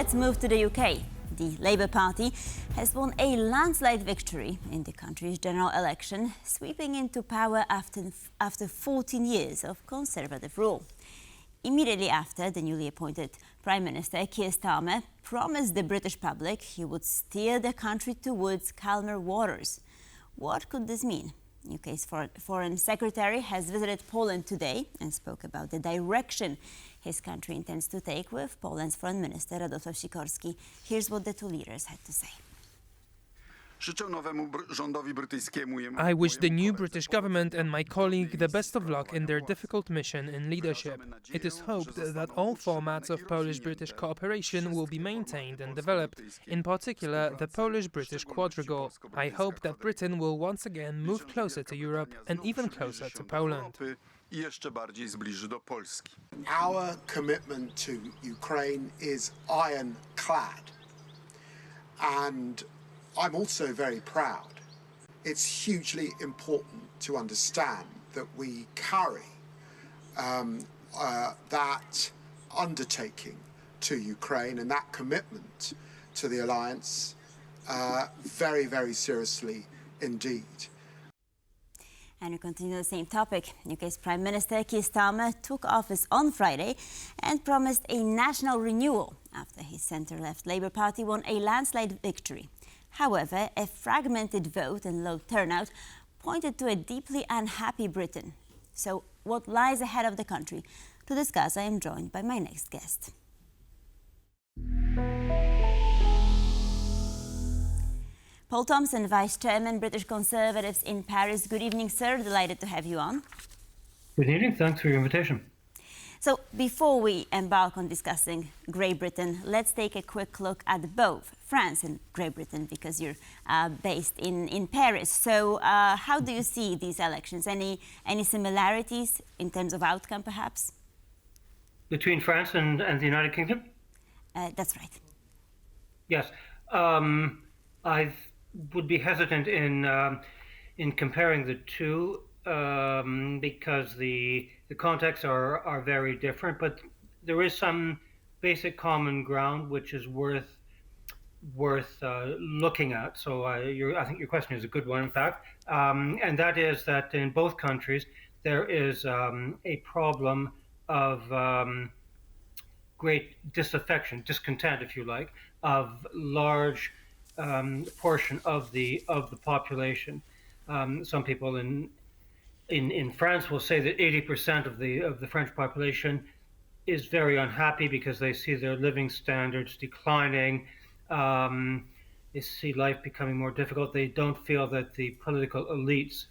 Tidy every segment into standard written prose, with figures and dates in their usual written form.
Let's move to the UK. The Labour Party has won a landslide victory in the country's general election, sweeping into power after 14 years of Conservative rule. Immediately after, the newly appointed Prime Minister Keir Starmer promised the British public he would steer the country towards calmer waters. What could this mean? UK's Foreign Secretary has visited Poland today and spoke about the direction his country intends to take with Poland's Foreign Minister Radosław Sikorski. Here's what the two leaders had to say. I wish the new British government and my colleague the best of luck in their difficult mission in leadership. It is hoped that all formats of Polish-British cooperation will be maintained and developed, in particular the Polish-British quadrilateral. I hope that Britain will once again move closer to Europe and even closer to Poland. Our commitment to Ukraine is ironclad, and I'm also very proud. It's hugely important to understand that we carry that undertaking to Ukraine and that commitment to the alliance very, very seriously indeed. And we continue the same topic. UK's Prime Minister Keir Starmer took office on Friday and promised a national renewal after his centre-left Labour Party won a landslide victory. However, a fragmented vote and low turnout pointed to a deeply unhappy Britain. So what lies ahead of the country? To discuss, I am joined by my next guest. Paul Thomson, Vice Chairman, British Conservatives in Paris. Good evening, sir. Delighted to have you on. Good evening. Thanks for your invitation. So before we embark on discussing Great Britain, let's take a quick look at both France and Great Britain, because you're based in Paris. So how do you see these elections? Any similarities in terms of outcome, perhaps? Between France and the United Kingdom? That's right. Yes. I would be hesitant in comparing the two because the contexts are very different, but there is some basic common ground which is worth looking at. So I think your question is a good one, in fact, and that is that in both countries there is a problem of great disaffection, discontent, if you like, of large portion of the population. Some people in France will say that 80% of the French population is very unhappy because they see their living standards declining. They see life becoming more difficult. They don't feel that the political elites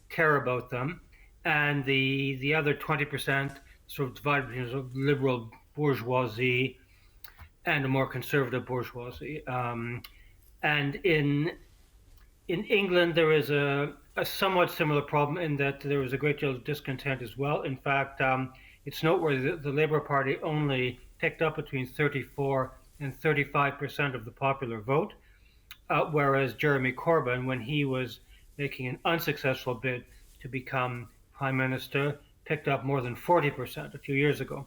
care about them. And the other 20% sort of divided between sort of liberal bourgeoisie and a more conservative bourgeoisie. And in England, there is a somewhat similar problem in that there is a great deal of discontent as well. In fact, it's noteworthy that the Labour Party only picked up between 34 and 35% of the popular vote, whereas Jeremy Corbyn, when he was making an unsuccessful bid to become Prime Minister, picked up more than 40% a few years ago.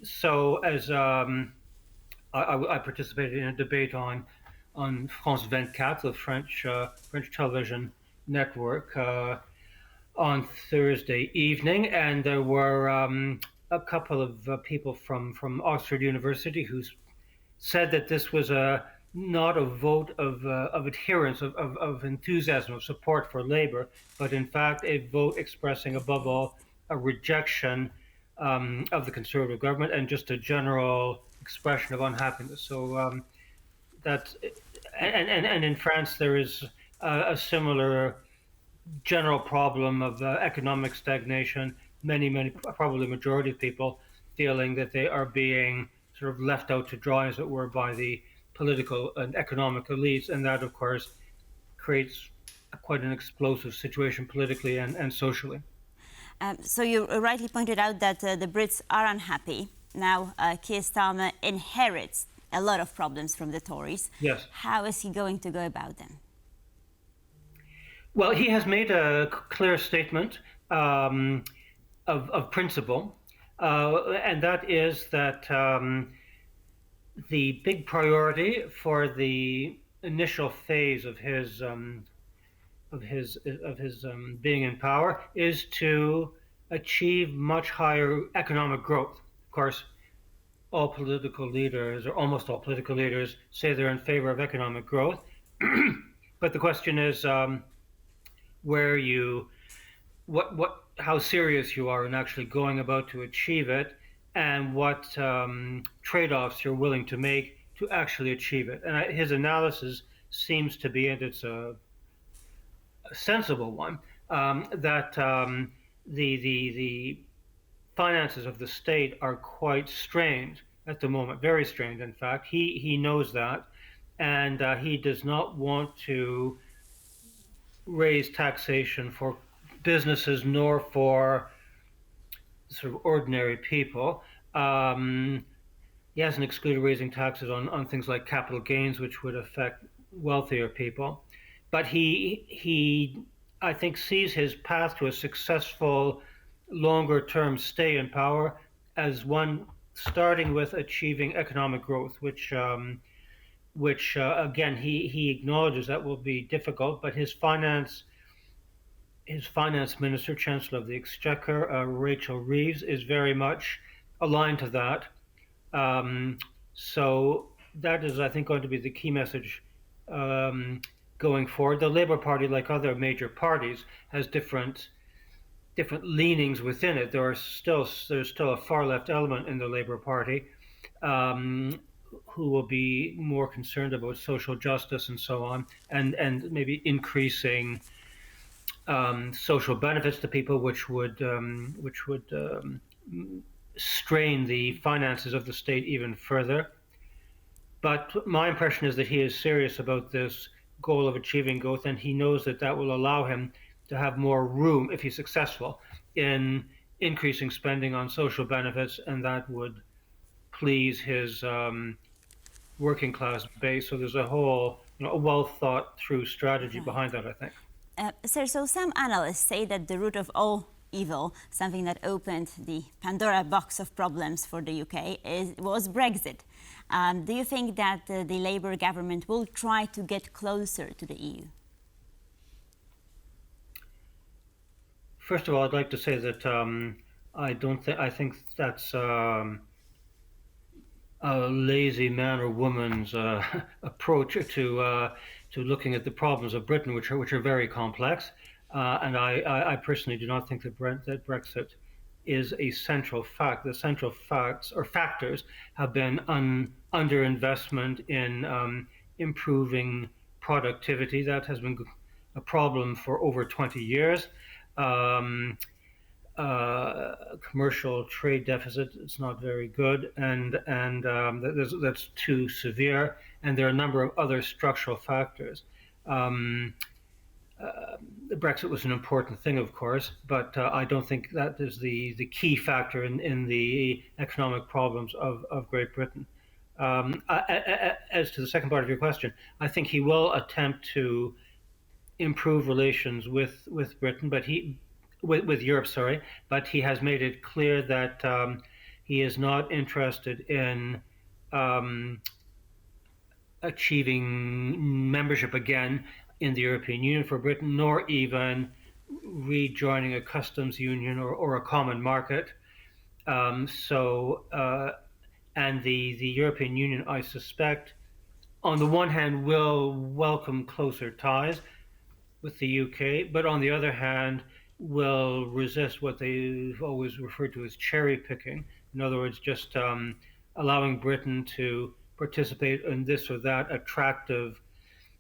So as I participated in a debate on France 24, the French television network, on Thursday evening, and there were a couple of people from Oxford University who said that this was not a vote of adherence, of enthusiasm, of support for Labour, but in fact a vote expressing above all a rejection of the Conservative government and just a general expression of unhappiness. So that's and in France there is a similar general problem of economic stagnation. Many, probably majority of people feeling that they are being sort of left out to dry, as it were, by the political and economic elites, and that, of course, creates quite an explosive situation politically and socially. So you rightly pointed out that the Brits are unhappy. Now, Keir Starmer inherits a lot of problems from the Tories. Yes. How is he going to go about them? Well, he has made a clear statement of principle, and that is that the big priority for the initial phase of his being in power is to achieve much higher economic growth. Of course, all political leaders, or almost all political leaders, say they're in favor of economic growth. But the question is where you, how serious you are in actually going about to achieve it, and what trade-offs you're willing to make to actually achieve it. And his analysis seems to be, and it's a sensible one, that the finances of the state are quite strained at the moment, very strained, in fact. He knows that, and he does not want to raise taxation for businesses nor for sort of ordinary people. He hasn't excluded raising taxes on things like capital gains, which would affect wealthier people. But he I think, sees his path to a successful longer-term stay in power as one starting with achieving economic growth, which again he acknowledges that will be difficult, but his finance minister, Chancellor of the Exchequer, Rachel Reeves, is very much aligned to that. So that is, I think, going to be the key message going forward. The Labour Party, like other major parties, has different leanings within it. There's still a far left element in the Labour Party who will be more concerned about social justice and so on, and maybe increasing social benefits to people, which would strain the finances of the state even further. But my impression is that he is serious about this goal of achieving growth, and he knows that that will allow him to have more room, if he's successful, in increasing spending on social benefits, and that would please his working class base. So there's a whole, a well thought through strategy behind that, I think. Sir, so some analysts say that the root of all evil, something that opened the Pandora box of problems for the UK, was Brexit. Do you think that the Labour government will try to get closer to the EU? First of all, I'd like to say that I think that's a lazy man or woman's approach to looking at the problems of Britain, which are very complex. And I personally do not think that Brexit is a central fact. The central facts or factors have been underinvestment in improving productivity. That has been a problem for over 20 years. Commercial trade deficit, it's not very good, and that's too severe. And there are a number of other structural factors. Brexit was an important thing, of course, but I don't think that is the key factor in the economic problems of Great Britain. As to the second part of your question, I think he will attempt to improve relations with Britain, but with Europe, sorry, but he has made it clear that he is not interested in achieving membership again in the European Union for Britain, nor even rejoining a customs union or a common market. And the European Union, I suspect, on the one hand, will welcome closer ties with the UK, but on the other hand, will resist what they've always referred to as cherry picking. In other words, just allowing Britain to participate in this or that attractive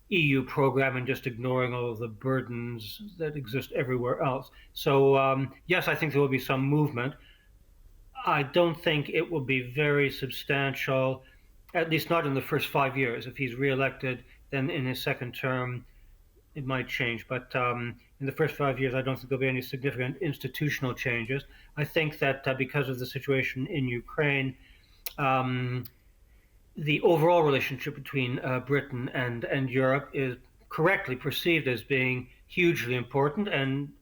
EU program and just ignoring all of the burdens that exist everywhere else. So yes, I think there will be some movement. I don't think it will be very substantial, at least not in the first 5 years. If he's re-elected, then in his second term, it might change. But in the first 5 years, I don't think there'll be any significant institutional changes. I think that because of the situation in Ukraine, the overall relationship between Britain and Europe is correctly perceived as being hugely important and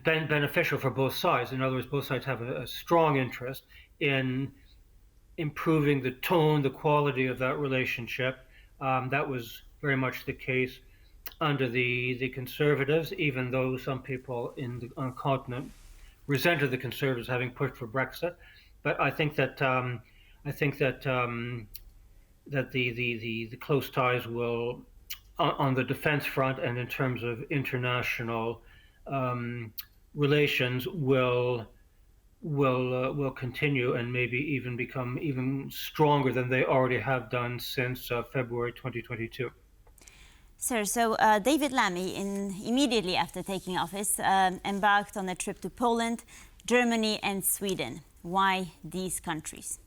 beneficial for both sides. In other words, both sides have a strong interest in improving the tone, the quality of that relationship. That was very much the case under the Conservatives, even though some people on the continent resented the Conservatives having pushed for Brexit. But I think that that the close ties will, on the defense front and in terms of international relations, will continue and maybe even become even stronger than they already have done since February 2022. Sir, so David Lammy, immediately after taking office, embarked on a trip to Poland, Germany and Sweden. Why these countries?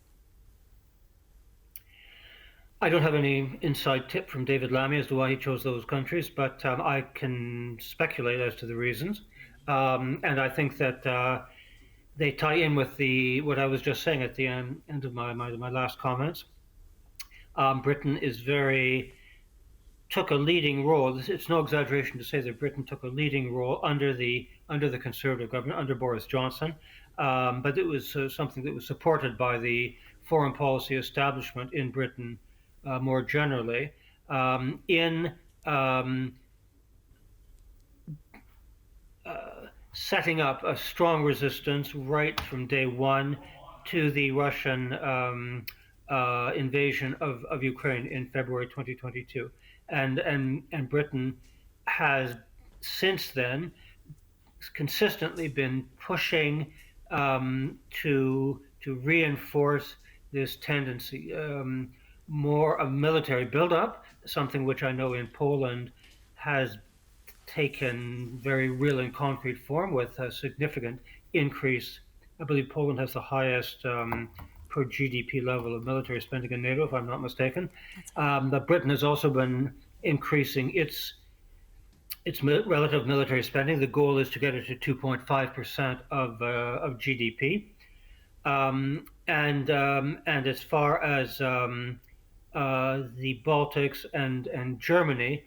I don't have any inside tip from David Lammy as to why he chose those countries, but I can speculate as to the reasons. And I think that they tie in with what I was just saying at the end of my last comments. Britain took a leading role. It's no exaggeration to say that Britain took a leading role under the Conservative government, under Boris Johnson. But it was something that was supported by the foreign policy establishment in Britain more generally, in setting up a strong resistance right from day one to the Russian invasion of Ukraine in February 2022. And Britain has since then consistently been pushing to reinforce this tendency, more of military buildup, something which I know in Poland has taken very real and concrete form with a significant increase. I believe Poland has the highest per GDP level of military spending in NATO, if I'm not mistaken. But Britain has also been increasing its relative military spending. The goal is to get it to 2.5% of GDP. And as far as the Baltics and Germany,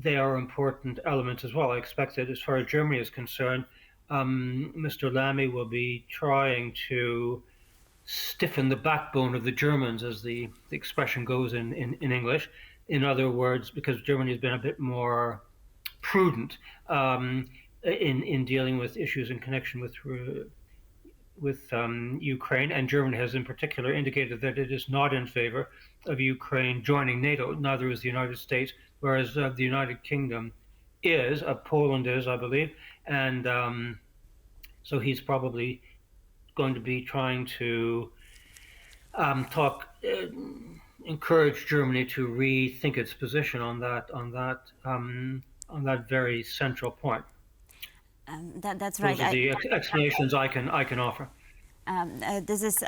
they are important elements as well. I expect that as far as Germany is concerned, Mr. Lammy will be trying to stiffen the backbone of the Germans, as the expression goes in English. In other words, because Germany has been a bit more prudent in dealing with issues in connection with Ukraine, and Germany has in particular indicated that it is not in favor of Ukraine joining NATO. Neither is the United States, whereas the United Kingdom is, Poland is, I believe, and so he's probably going to be trying to encourage Germany to rethink its position on that very central point. That's right. Those are the explanations I can offer. This is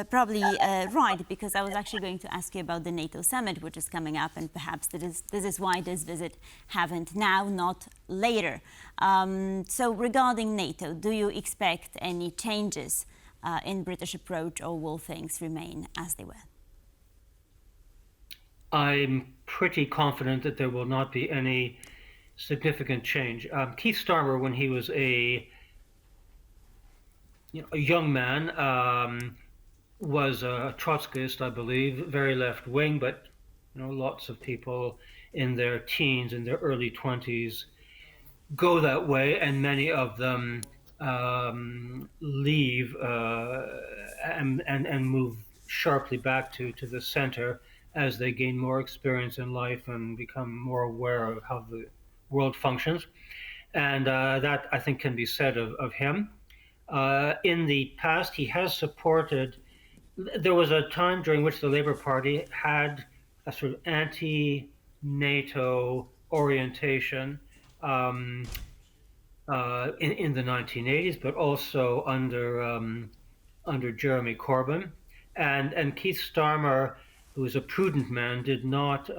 probably right, because I was actually going to ask you about the NATO summit, which is coming up, and perhaps this is why this visit happened now, not later. So regarding NATO, do you expect any changes in British approach, or will things remain as they were? I'm pretty confident that there will not be any significant change. Keir Starmer, when he was a young man, was a Trotskyist, I believe, very left wing, but lots of people in their teens, in their early 20s, go that way, and many of them leave and move sharply back to the center as they gain more experience in life and become more aware of how the world functions. And that, I think, can be said of him. In the past, he has supported, there was a time during which the Labour Party had a sort of anti-NATO orientation in the 1980s, but also under Jeremy Corbyn. And Keir Starmer, who was a prudent man, did not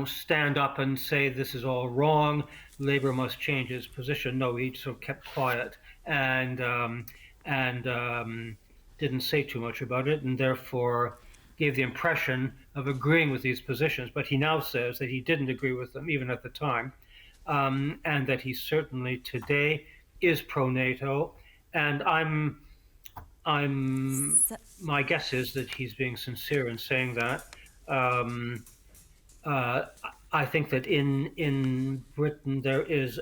stand up and say this is all wrong, Labour must change its position. No, he sort of kept quiet and didn't say too much about it, and therefore gave the impression of agreeing with these positions. But he now says that he didn't agree with them, even at the time, and that he certainly today is pro-NATO And my guess is that he's being sincere in saying that. I think that in Britain there is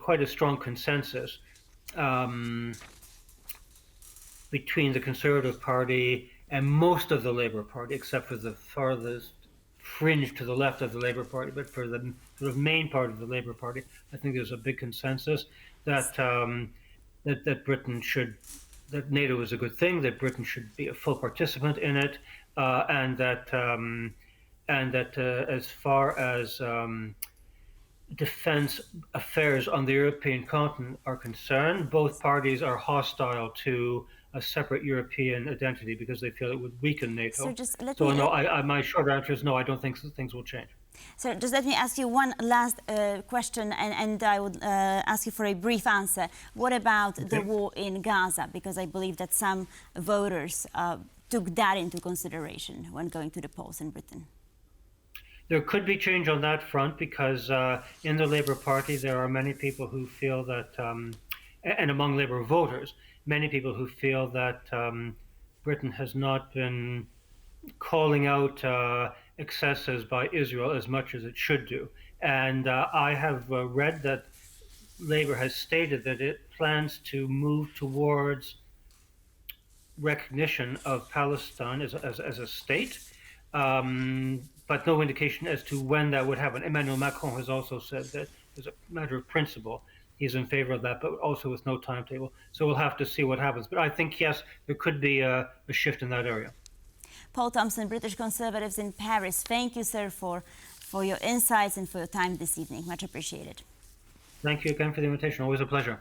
quite a strong consensus between the Conservative Party and most of the Labour Party, except for the farthest fringe to the left of the Labour Party. But for the sort of main part of the Labour Party, I think there's a big consensus that that Britain should, that NATO is a good thing, that Britain should be a full participant in it, and that as far as defense affairs on the European continent are concerned, both parties are hostile to a separate European identity because they feel it would weaken NATO. So no, my short answer is no, I don't think things will change. So just let me ask you one last question, and I would ask you for a brief answer. What about the war in Gaza? Because I believe that some voters took that into consideration when going to the polls in Britain. There could be change on that front because in the Labour Party there are many people who feel that, and among Labour voters, many people who feel that Britain has not been calling out excesses by Israel as much as it should do. And I have read that Labour has stated that it plans to move towards recognition of Palestine as a state, but no indication as to when that would happen. Emmanuel Macron has also said that as a matter of principle, he's in favor of that, but also with no timetable. So we'll have to see what happens. But I think, yes, there could be a shift in that area. Paul Thomson, British Conservatives in Paris. Thank you, sir, for your insights and for your time this evening. Much appreciated. Thank you again for the invitation. Always a pleasure.